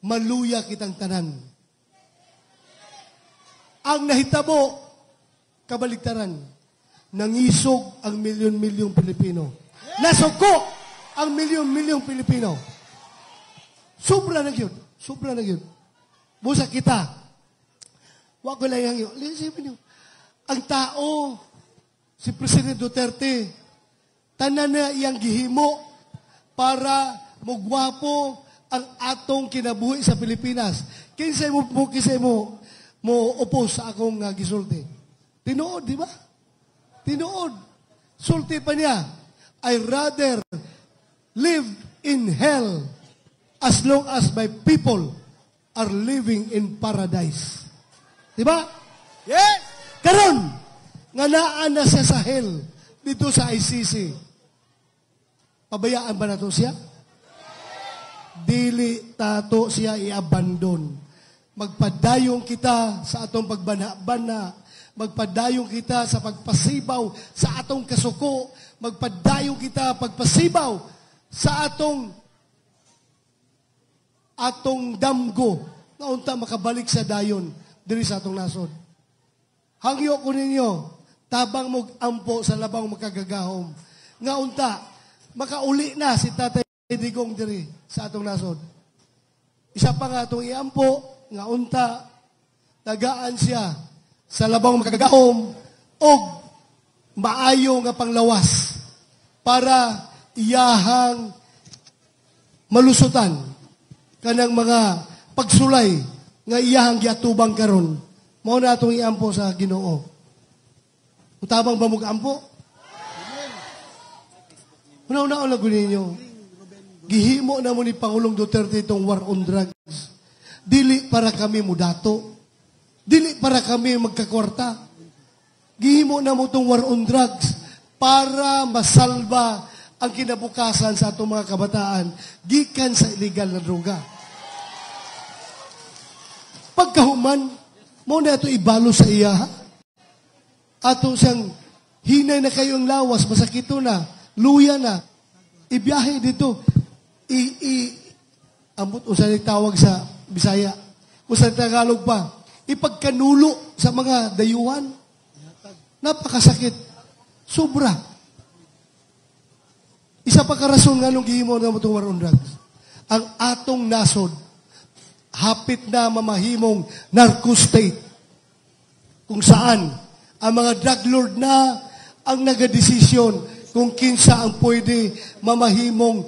maluya kitang tanan. Ang nahitabo, kabaligtaran, nangisog ang milyon-milyong Pilipino. Nasuko ang milyon-milyong Pilipino. Sobra na yun. Sobra na yun. Busa kita. Wag ko lang yung, ang tao, si President Duterte, tanan na iyang gihimo para mugwapo ang atong kinabuhi sa Pilipinas. Kinsay mo upo sa akong gisulti. Tinuod, di ba? Tinuod. Sulti pa niya, I rather live in hell as long as my people are living in paradise. Di ba? Yes! Karon, nga naan na siya sa hell dito sa ICC. Pabayaan ba nato siya? Dili tato siya i-abandon. Magpadayong kita sa atong pagbana-bana. Magpadayong kita sa pagpasibaw sa atong kasuko. Magpadayong kita pagpasibaw sa atong damgo na unta makabalik sa dayon diri sa atong nasod. Hangyo ko ninyo, tabang mo ampo sa labang makagagahom. Nga unta, makauli na si Tatay Digong diri sa atong nasod. Isa pa nga itong iampo, nga unta, tagaan siya sa labang makagagahom o maayo nga panglawas para iyahang malusutan kanang mga pagsulay nga iyahang giatubang karon. Mao na atong iampo sa Ginoo. Utabang ba mo kaampo? Una-una lang ninyo. Gihimo na mo ni Pangulong Duterte itong war on drugs. Dili para kami mudato. Dili para kami magkakwarta. Gihimo na mo itong war on drugs para masalba ang kinabukasan sa atong mga kabataan gikan sa illegal na droga. Pagkahuman, mo na ito ibalo sa iya, ha? Ato siyang hinay na kayo ang lawas, masakito na, luya na, ibiyahe dito, ambot usa ni tawag sa Bisaya, usa ni Tagalog pa, ipagkanulo sa mga dayuhan, napakasakit, sobra. Isa pa karason nga nung gihimo na itong war on drugs, ang atong nasod, hapit na mamahimong narco state kung saan ang mga drug lord na ang nagadesisyon kung kinsa ang pwede mamahimong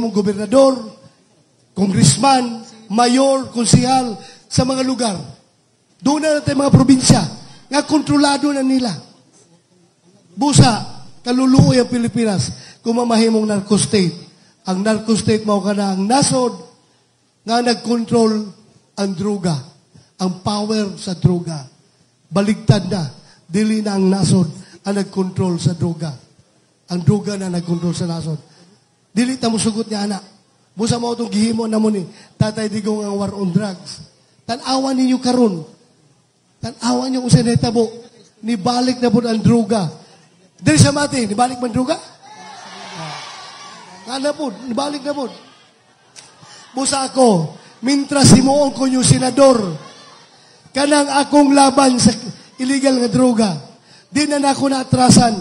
gobernador, congressman, mayor, konsehal sa mga lugar. Doon na natin mga probinsya nga kontrolado na nila. Busa, kaluluoy ang Pilipinas kung mamahimong narco state. Ang narco state mao kana ang nasod nga nag-control ang droga, ang power sa droga. Baligtad na, dili na ang nasod ang nag-control sa droga. Ang droga na nag-control sa nasod. Dili ta mo sugot niya, anak. Busa mo itong gihimo na mo ni Tatay Digong ang war on drugs. Tanawan ninyo karon. Tanawan niyo kung saan tabo. Nibalik na po ang droga. Dili sa mati, nibalik man droga? Nga na po, nibalik na po. Busa ako, mintras himuon ko yung senador, kanang akong laban sa illegal nga droga, di na ako naatrasan.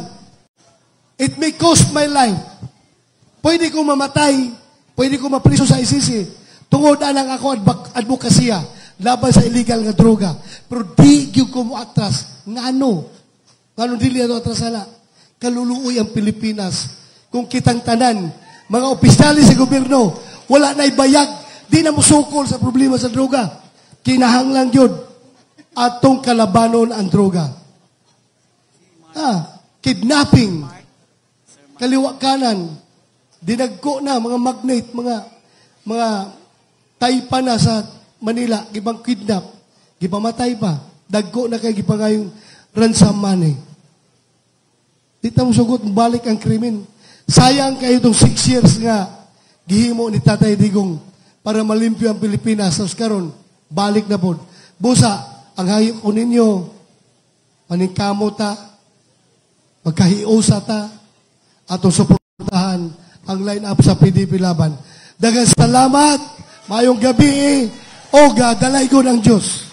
It may cost my life. Pwede ko mamatay, pwede ko mapriso sa ICC, tungod anang ako advokasya, laban sa illegal nga droga. Pero di ko mo atras. Ngano? Ngano dili ato atrasana? Kaluluoy ang Pilipinas. Kung kitang tanan, mga opisyali sa gobyerno, wala na ibayag, di na musukol sa problema sa droga. Kinahanglan yun, atong kalabanon ang droga. Kidnapping, kaliwa kanan, dinagko na, mga magnet, mga taypa na sa Manila, gibang kidnap, gipamatay pa, dagko na kay gipangayong ransom money. Di ta musugot, balik ang krimen. Sayang kayo itong 6 years nga, gihimo ni Tatay Digong para malimpyo ang Pilipinas. Sa karon, balik na po. Busa, ang hayop ko ninyo, maningkamo ta, magkahiusa ta, atong suportahan ang line-up sa PDP Laban. Daghang salamat, Mayong gabi, Oga, dalay ko ng Diyos.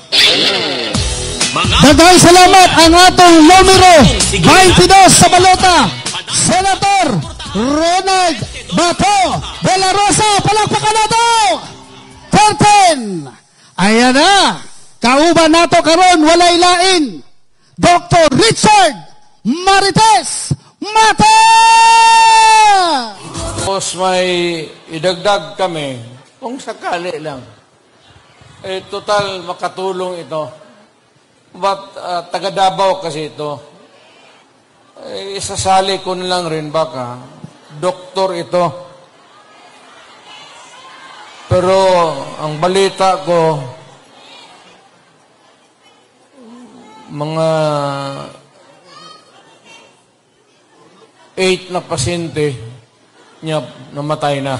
Daghang salamat ang atong numero 22 sa balota, Senator Ronald Bato de la Rosa. Palakpakan nato! 13! Ayan na! Kauban nato karon walay lain, Dr. Richard Marites Mata! Tapos may idagdag kami, kung sakali lang. Total makatulong ito. But taga Davao kasi ito. Isasali ko na lang rin baka. Doktor ito. Pero ang balita ko, mga 8 na pasyente niya namatay na.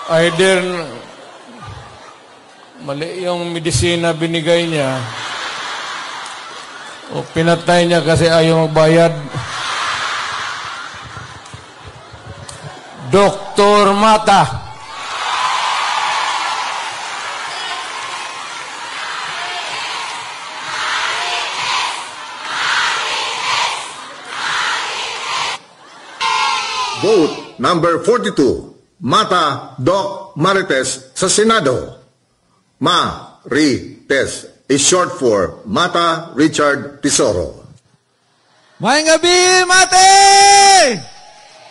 Either mali yung medisina binigay niya o pinatay niya kasi ayaw magbayad. Dr. Mata. Vote number 42. Mata Doc Marites sa Senado. Marites is short for Mata Richard Tesoro. Maayong gabi, Mate!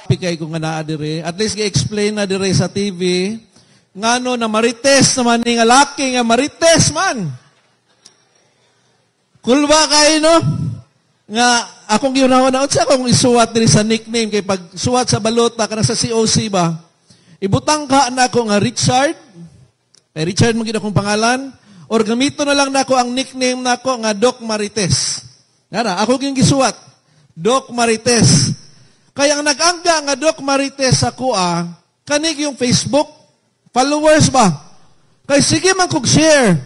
Pikay ko nga naa dire. At least i-explain na dire sa TV. Ngano na Marites naman ni nga laki nga Marites man. Cool ba kayo, no? Nga akong ginawa na sa akong isuwat dire sa nickname kay pag suwat sa balota kana sa COC ba. Ibutang ka na ako nga Richard. Kay Richard magiging akong pangalan. Or gamito na lang na ako ang nickname na ako nga Doc Marites. Nga ako yung gisuwat. Doc Marites. Kaya ang nag-angga nga Doc Marites ako kanig yung Facebook. Followers ba? Kaya sige man kong share.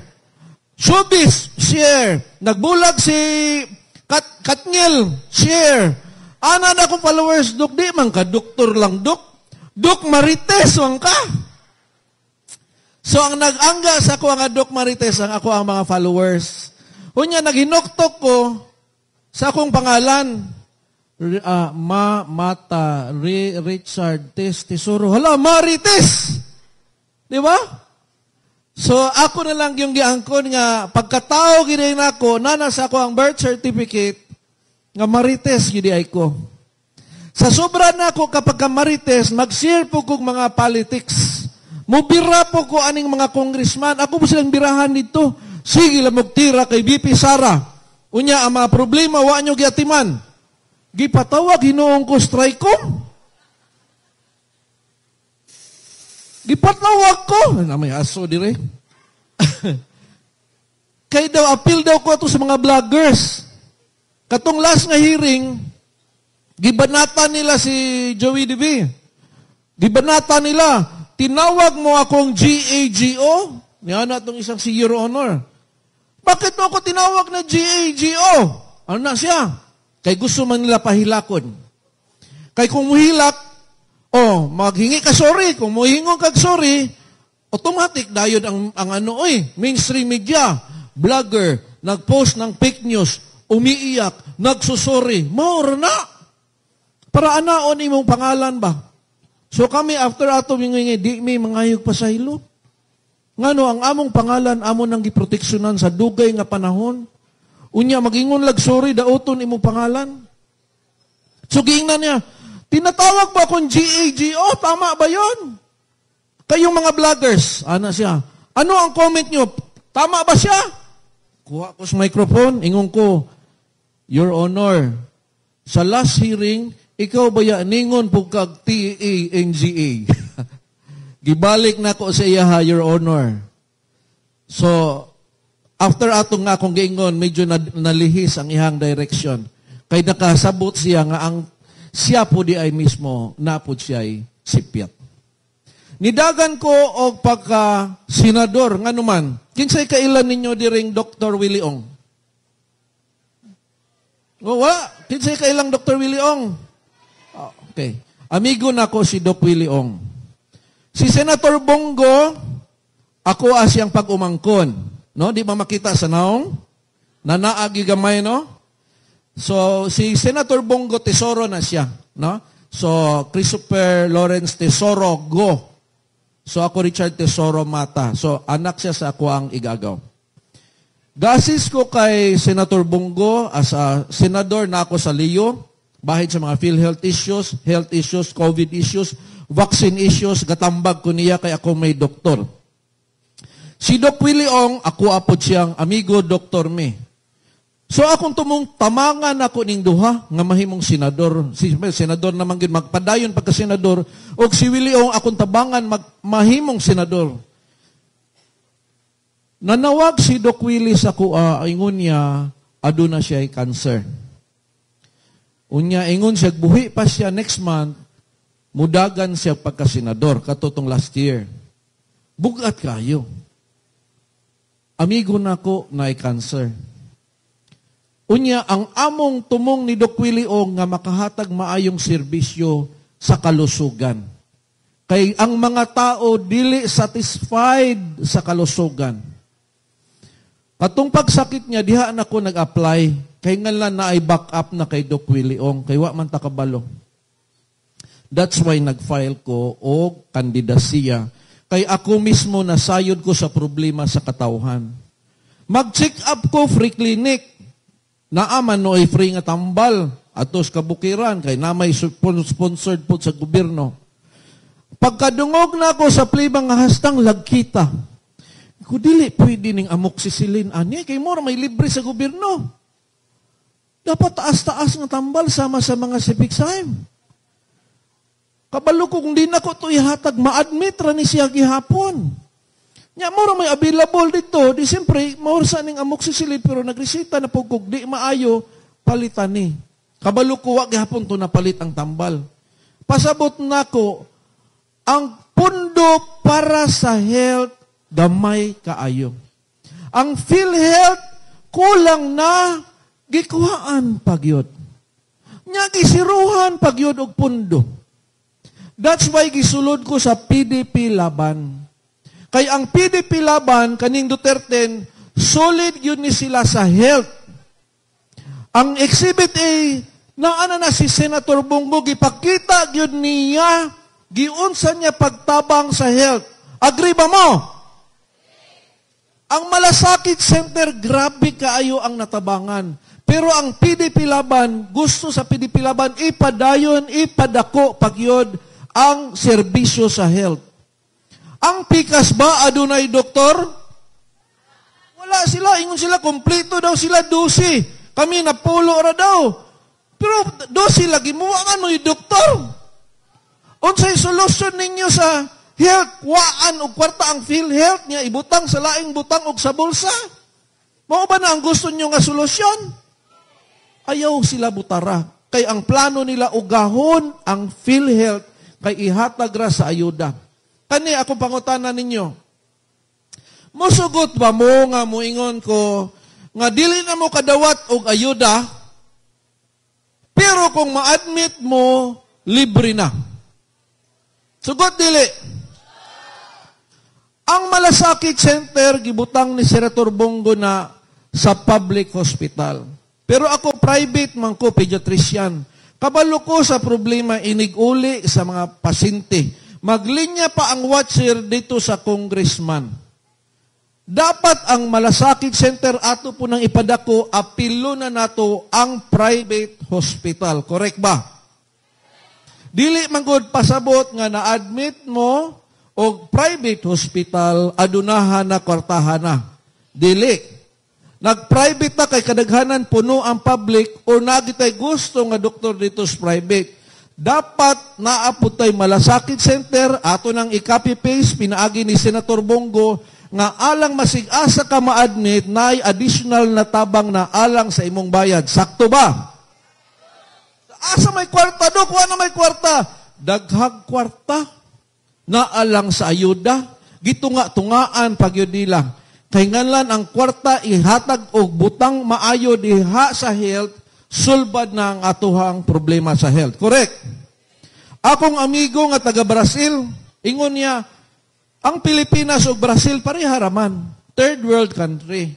Showbiz, share. Nagbulag si Katngel, share. Ana na akong followers, Doc. Di man ka, doktor lang, Doc. Doc Marites, wang ka. So, ang nag-angga sa ako nga Doc Marites, ang ako ang mga followers. Unya, naghinoktok ko sa akong pangalan. Mata, Richard, Tesoro. Hala, Marites! Di ba? So, ako na lang yung giangkon nga, pagkatao ginayin ako, nasa ako ang birth certificate, nga Marites, gidi ay ko. Sa sobra na ako kapag Marites, mag-share po kong mga politics. Mubira po ko aning mga congressman. Ako po silang birahan dito. Sige lang magtira kay BP Sara. Unya, ang mga problema, wa nyo giatiman. Gipatawag, hinoong ko strike ko. Gipatawag ko. Na may aso dire. Kaya daw, appeal daw ko ito sa mga vloggers. Katong last nga hearing, gibanata nila si Joey DB. Gibanata nila, tinawag mo akong GAGO. Yan na itong isang si Your Honor. Bakit mo ako tinawag na GAGO? Ano na siya? Kay gusto man nila pahilakon. Kay kung muhilak, maghingi ka sorry. Kung muhingong kag sorry, automatic dayod ang mainstream media, vlogger, nagpost ng fake news, umiiyak, nagsusori, maura na. Para anaon imong pangalan ba? So kami, after ato mingingi, di may mangayog pa sa hilo. Ngano, ang among pangalan, amon nang giproteksyonan sa dugay nga panahon. Unya, magingon lag sorry, daoton imong pangalan. So giingnan niya, tinatawag ba akong GAGO? Tama ba yon? Kayong mga vloggers, ana siya. Ano ang comment nyo? Tama ba siya? Kuha ko sa microphone, ingon ko, Your Honor, sa last hearing, ikaw ba ya ningon po kag TANGA? Gibalik na ko sa iya, Your Honor. So, after atong nga akong giingon, medyo nalihis ang ihang direction. Kay nakasabot siya nga ang siya po di ay mismo napod siya ay sipyat. Nidagan ko og pagka senador nganuman. Kinsay kailan ninyo diring Dr. Willie Ong? Wala. Kinsay kailang Dr. Willie Ong? Okay. Amigo na ko si Doc Willie Ong. Si Senator Bongo, ako siyang pag-umangkon. No? Di ba makita sa naong? Nanaagi gamay, no? So, si Senator Bongo, tesoro na siya. No? So, Christopher Lawrence Tesoro, go. So, ako Richard Tesoro Mata. So, anak siya sa ako ang igagaw. Gasis ko kay Senator Bongo as a senador na ako sa Leo, bahid sa mga PhilHealth issues, COVID issues, vaccine issues, gatambag ko niya kay ako may doktor. Si Doc Willie Ong, ako apod siyang amigo Dr. Me. So akong tumong tamangan ako ning duha nga mahimong senador. Si senador naman gid magpadayon pagka senador og si Willie Ong akong tabangan mahimong senador. Nanawag si Doc Willie sa kuha, ingon niya aduna siya ay cancer. Unya ingon siya buhi pa siya next month, mudagan siya pagka senador katutong last year. Bugat kayo. Amigo nako na ay cancer. Unya, ang among tumong ni Doc Willie Ong nga makahatag maayong serbisyo sa kalusugan. Kay ang mga tao dili satisfied sa kalusugan. Katong pagsakit niya, diha na ko nag-apply. Kay nga lang na ay back up na kay Doc Willie Ong. Kay wa man takabalo. That's why nag-file ko o kandidasiya. Kay ako mismo nasayod ko sa problema sa katawhan. Mag-check up ko free clinic. Naaman no ay free nga tambal atos kabukiran kay namay sponsored po sa gobyerno. Pagkadungog na ako sa plibang nga hastang lagkita. Ko dili pwede ning amoxicillin ani kay mo may libre sa gobyerno. Dapat taas-taas nga tambal sama sa mga Cefixime. Kabalo ko kung di na ko to ihatag ma-admit ra ni siya gihapon. Nya mo may available dito, di siyempre, maursa ning amoxicillin, pero nagresita na pugkog, di maayo, palitan ni. Kabalo ko, wag hapon to napalit ang tambal. Pasabot na ko, ang pundo para sa health, gamay kaayo. Ang PhilHealth, kulang na, gikuhaan pagyod. Nya gisiruhan pagyod og pundo. That's why gisulod ko sa PDP Laban. Kay ang PDP Laban, kaning Duterte, solid yun ni sila sa health. Ang Exhibit A, naana na si Senator Bongo, gipakita yun niya, giunsa niya pagtabang sa health. Agree ba mo? Ang Malasakit Center, grabe kaayo ang natabangan. Pero ang PDP Laban, gusto sa PDP Laban, ipadayon, ipadako, pagyod, ang serbisyo sa health. Ang pikas ba, adunay doktor? Wala sila. Ingon sila, kompleto daw sila, 12. Kami napulo ra daw. Pero 12 lagi mo, ano yung doktor? Unsay solusyon ninyo sa health? Waan o kwarta ang PhilHealth niya, ibutang sa laing butang o sa bulsa? Mao ba na ang gusto nyo nga solusyon? Ayaw sila butara. Kay ang plano nila ugahon ang PhilHealth kay ihatag ra sa ayuda. Kani ako pangutanan ninyo. Musugot ba mo nga moingon ko nga dili na mo kadawat og ayuda pero kung ma-admit mo libre na. Sugot dili. Ang Malasakit Center gibutang ni Senator Bongo na sa public hospital. Pero ako private man ko pediatrician. Kabalo ko sa problema inig-uli sa mga pasyente. Maglinya pa ang watcher dito sa congressman. Dapat ang Malasakit Center ato po nang ipadako, apilo na nato ang private hospital. Correct ba? Dili man gud pasabot nga na-admit mo og private hospital, adunahan na, kwartahan na. Dili. Nag-private na kay kadaghanan puno ang public o nagitay gusto nga doktor dito sa private. Dapat naaputay Malasakit Center, ato nang i-copy-paste, pinaagi ni Senator Bongo, nga alang masig-asa ka ma-admit, na additional na tabang na alang sa imong bayad. Sakto ba? Asa may kwarta, Dok? Wala may kwarta. Daghag kwarta. naalang sa ayuda, gitunga-tungaan pagyud nila. Kay nganlan ang kwarta ihatag og butang maayo diha sa health, sulbad na ang atuhang problema sa health. Correct? Akong amigo nga taga Brazil, ingon niya, ang Pilipinas ug Brazil pareha raman, third world country.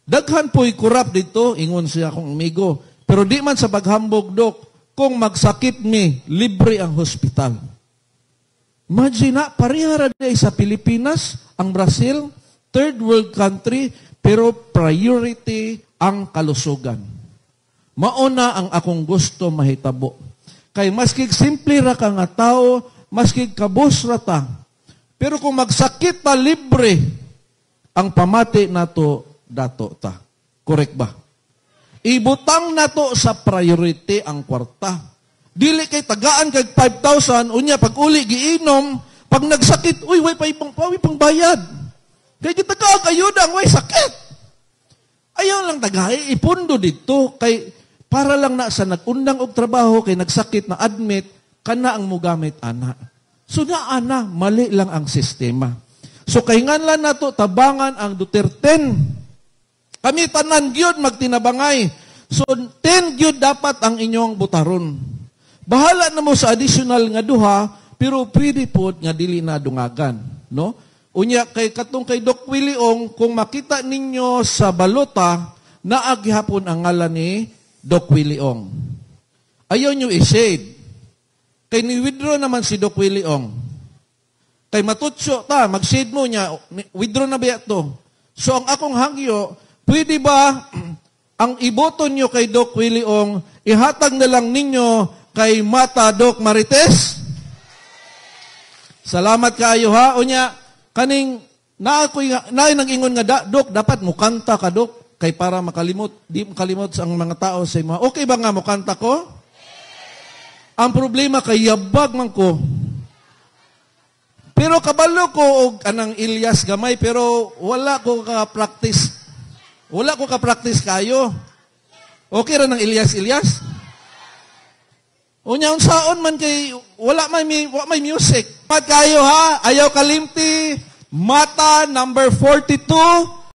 Daghan po'y corrupt dito, ingon siya akong amigo. Pero di man sa paghambog, Dok, kung magsakit mi, libre ang hospital. Imagine na, pareha ra day sa Pilipinas, ang Brazil, third world country, pero priority ang kalusugan. Mauna ang akong gusto mahitabo. Kay maskig simple ra ka nga tao, maskig kabus ra ta. Pero kung magsakit ta libre, ang pamati nato dato ta. Correct ba? Ibutang nato sa priority ang kwarta. Dili kay tagaan kay 5,000, unya pag uli giinom, pag nagsakit, uy, way pang bayad. Kay gitaga kayo dang way sakit. Ayaw lang tagay, ipundo dito kay para lang na sa nagundang og trabaho kay nagsakit na admit kana ang mugamit ana. So na ana mali lang ang sistema. So kay nganlan nato tabangan ang Duterte. Kami tanan gyud magtinabangay. So 10 gyud dapat ang inyong butaron. Bahala na mo sa additional nga duha pero pwede pod nga dili na dungagan, no? Unya kay katong kay Doc Willie Ong, kung makita ninyo sa balota, naagihapon ang ngalan ni Doc Willie Ong. Ayaw nyo i-shade. Kay ni-withdraw naman si Doc Willie Ong. Kay matutso ta, mag-shade mo niya, withdraw na ba ito? So ang akong hangyo, pwede ba ang iboto nyo kay Doc Willie Ong, ihatag na lang ninyo kay Mata Doc Marites? Salamat kaayo ha. Unya, kaning nag-ingon nga, Dok, dapat mukanta ka, Dok, kay para di makalimot sa mga tao sa mga, okay ba nga mukanta ko? Ang problema kay yabag man ko. Pero kabalo ko og anang Ilyas gamay, pero wala ko ka-practice. Wala ko ka-practice kayo. Okay ra ng Ilyas? Unya unsaon man kay wala may music. Pat kayo ha, ayaw kalimti. Mata number 42.